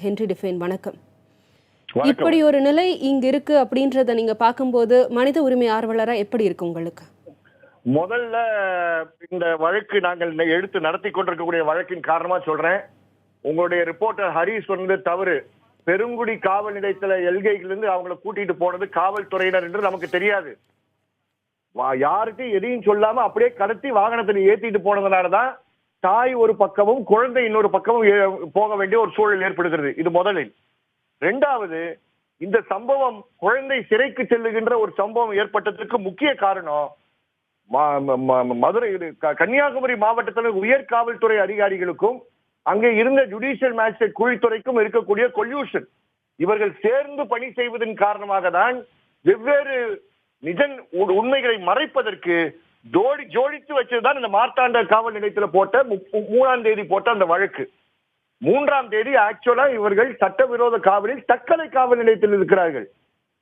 Henry define, வணக்கம். இப்படி ஒரு நிலை இங்க இருக்கு அப்படின்றத நீங்க பார்க்கும்போது மனித உரிமை ஆர்வலரா எப்படி இருக்கு உங்களுக்கு? முதல்ல இந்த வழக்கு நாங்கள் எடுத்து நடத்தி கொண்டிருக்கக்கூடிய வழக்கின் காரணமா சொல்றேன். உங்களுடைய ரிப்போர்ட்டர் ஹரிஸ் சொன்னது தவறு. பெருங்குடி காவல் நிலையத்துல எல்கையிலிருந்து அவங்களை கூட்டிட்டு போனது காவல்துறையினர் என்று நமக்கு தெரியாது. யாருக்கும் எதையும் சொல்லாம அப்படியே கடத்தி வாகனத்தில் ஏத்திட்டு போனதுனாலதான் தாய் ஒரு பக்கமும் குழந்தை இன்னொரு பக்கமும் போக வேண்டிய ஒரு சூழல் ஏற்படுகிறது. இது முதலில். இரண்டாவது, இந்த சம்பவம் குழந்தை சிறைக்கு செல்லுகின்ற ஒரு சம்பவம் ஏற்பட்டதற்கு முக்கிய காரணம் மதுரை கன்னியாகுமரி மாவட்டத்தில் உயர் காவல்துறை அதிகாரிகளுக்கும் அங்கே இருந்த ஜுடிஷியல் மேஜிஸ்ட்ரேட் குழித்துறைக்கும் இருக்கக்கூடிய கொல்யூஷன். இவர்கள் சேர்ந்து பணி செய்வதன் காரணமாக தான் வெவ்வேறு உண்மைகளை மறைப்பதற்கு ஜோடித்து வச்சதுதான் இந்த மார்த்தாண்ட காவல் நிலையத்துல போட்ட 3ஆம் தேதி போட்ட அந்த வழக்கு. 3ஆம் தேதி ஆக்சுவலா இவர்கள் சட்டவிரோத காவலில் தக்கலை காவல் நிலையத்தில் இருக்கிறார்கள்.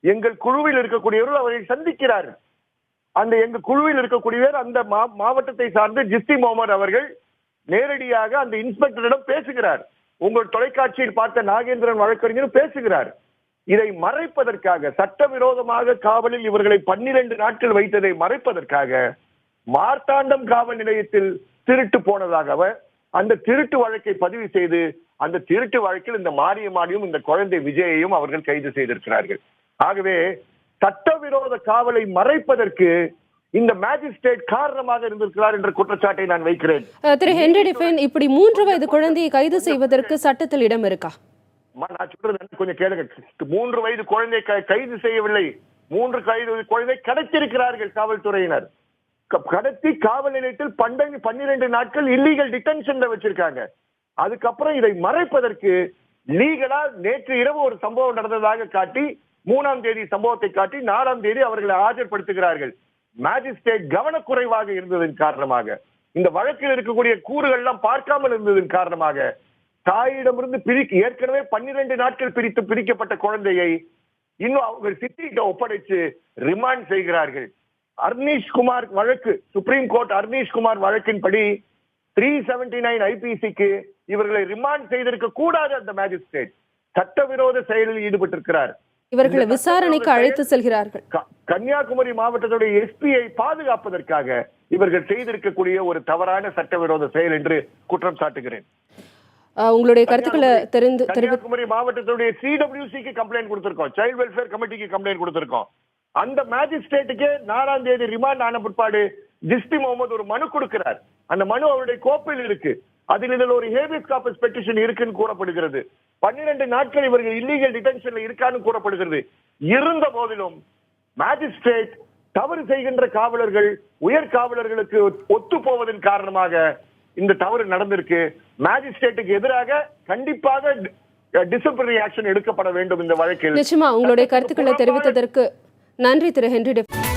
எங்கள் குழுவில் இருக்கக்கூடியவர்கள் அவரை சந்திக்கிறார்கள். அந்த எங்க குழுவில் இருக்கக்கூடியவர் அந்த மாவட்டத்தை சார்ந்த ஜிஸ்தி முகமது அவர்கள் நேரடியாக அந்த இன்ஸ்பெக்டரிடம் பேசுகிறார். உங்கள் தொலைக்காட்சியில் பார்த்த நாகேந்திரன் வழக்கறிஞர் பேசுகிறார். இதை மறைப்பதற்காக, சட்டவிரோதமாக காவலில் இவர்களை 12 நாட்கள் வைத்ததை மறைப்பதற்காக மார்த்தாண்டம் காவல் நிலையத்தில் திருட்டு போனதாக அந்த திருட்டு வழக்கை பதிவு செய்து அந்த திருட்டு வழக்கில் இந்த மாரியம்மாளையும் இந்த குழந்தை விஜயையும் அவர்கள் கைது செய்திருக்கிறார்கள். ஆகவே சட்டவிரோத காவலை மறைப்பதற்கு இந்த மேஜிஸ்ட்ரேட் காரணமாக இருந்திருக்கிறார் என்ற குற்றச்சாட்டை நான் வைக்கிறேன். திரு ஹென்றி டிஃபைன், இப்படி 3 வயது குழந்தையை கைது செய்வதற்கு சட்டத்தில் இடம் இருக்கா? நான் சொல்றது கொஞ்சம் கேளுங்க. 3 வயது குழந்தை கைது செய்யவில்லை. 3 வயது குழந்தை கடத்திருக்கிறார்கள் காவல்துறையினர். கடத்தி காவல் நிலையத்தில் 12 நாட்கள் இல்லீகல் டிடென்ஷன்ல வச்சிருக்காங்க. அதுக்கப்புறம் இதை மறைப்பதற்கு லீகலா நேற்று இரவு ஒரு சம்பவம் நடந்ததாக காட்டி 3ஆம் தேதி சம்பவத்தை காட்டி 4ஆம் தேதி அவர்களை ஆஜர்படுத்துகிறார்கள். மேஜிஸ்ட்ரேட் கவனக்குறைவாக இருந்ததன் காரணமாக, இந்த வழக்கில் இருக்கக்கூடிய கூறுகள் எல்லாம் பார்க்காமல் இருந்ததன் காரணமாக தாயிடமிருந்து ஏற்கனவே 12 நாட்கள் பிரிக்கப்பட்ட குழந்தையை இன்னும் அவங்க சித்திகிட்ட ஒப்படைச்சு ரிமாண்ட் செய்கிறார்கள். அர்னீஷ்குமார் வழக்கு, சுப்ரீம் கோர்ட் அர்னீஷ்குமார் வழக்கின்படி 379 ஐபிசிக்கு இவர்களை ரிமாண்ட் செய்திருக்க கூடாது. அந்த மேஜிஸ்ட்ரேட் சட்டவிரோத செயலில் ஈடுபட்டிருக்கிறார். இவர்களை விசாரணைக்கு அழைத்து செல்கிறார்கள். கன்னியாகுமரி மாவட்டத்துடைய எஸ்பியை பாதுகாப்பதற்காக இவர்கள் செய்திருக்கக்கூடிய ஒரு தவறான சட்டவிரோத செயல் என்று குற்றம் சாட்டுகிறேன். உங்களுடைய கருத்துக்களை கன்னியாகுமரி மாவட்டத்துடைய சிடபிள்யூசிக்கு கம்ப்ளைண்ட் கொடுத்திருக்கோம், சைல்ட் வெல்ஃபேர் கமிட்டிக்கு கம்ப்ளைண்ட் கொடுத்திருக்கோம். அந்த மேஜிஸ்ட்ரேட்டுக்கு 4ஆம் தேதி ரிமாண்ட் ஆன பிற்பாடு ஜிஸ்தி முகமது ஒரு மனு கொடுக்கிறார். அந்த மனு அவருடைய கோப்பில் இருக்கு. அதில் ஒரு ஹேபியஸ் கார்பஸ் பெட்டிஷன் இருக்குன்னு கூறப்படுகிறது. 12 நாட்கள் இவர்கள் இல்லீகல் டிடென்ஷன்ல இருக்கான்னு கூறப்படுகிறது. இருந்த போதிலும் மேஜிஸ்ட்ரேட் தவறு செய்கின்ற காவலர்கள் உயர் காவலர்களுக்கு ஒத்து போவதன் காரணமாக இந்த தவறு நடந்திருக்கு. மேஜிஸ்ட்ரேட்டுக்கு எதிராக கண்டிப்பாக டிசிப்ளினரி ஆக்ஷன் எடுக்கப்பட வேண்டும் இந்த வழக்கில். நிச்சயமா உங்களுடைய கருத்துக்களை தெரிவித்ததற்கு நன்றி திரு ஹென்றி டிஃபைன்.